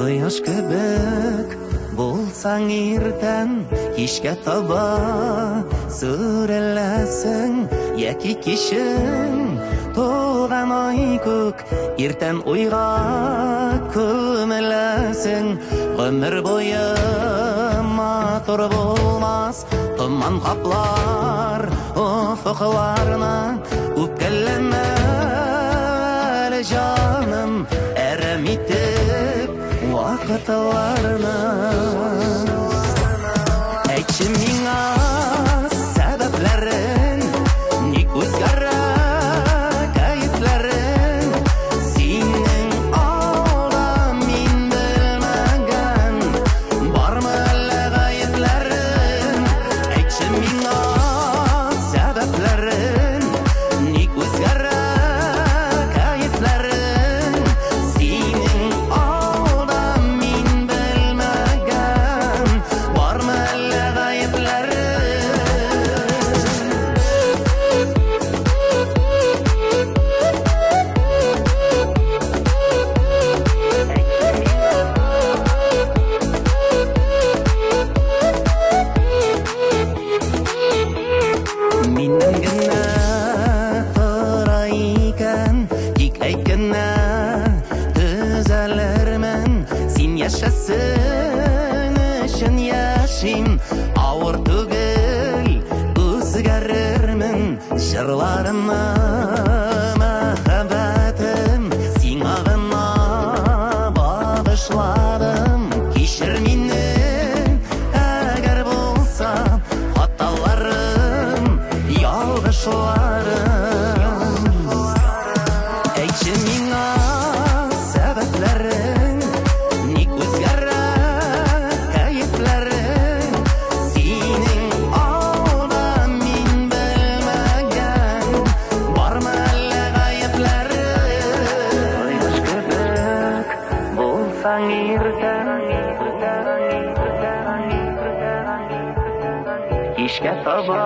Кояш кебек булсаң иртән, кичкә таба сүреләсең, яки кичен туган ай күк, иртән уйга күмеләсең. Гомер буе матур булмас, томан каплар офыкларны, үпкәләмә әле җаным, әрәм итеп вакытларны. Әйтче миңа сәбәпләрен, ник үзгәрә кәефләрен, синең алда мин белмәгән, бармы әллә гаепләрен? Әйтче миңа сәбәпләрен, ник үзгәрә кәефләрен, синең алда мин белмәгән, бармы әллә гаепләрен? Миннән генә тора икән, тик әйткәннә төзәлермен. Син яшәсен өчен яшим, авыр түгел үзгәрермен. Җырларымны мәхәббәтем сиңа гына багышладым. Кичер мине, әгәр булса хаталарым, ялгышларым. Әйтче миңа сәбәпләрен, ник үзгәрә кәефләрен, синең алда мин белмәгән, бармы әллә гаепләрен? Кояш кебек булсаң иртән, кичкә таба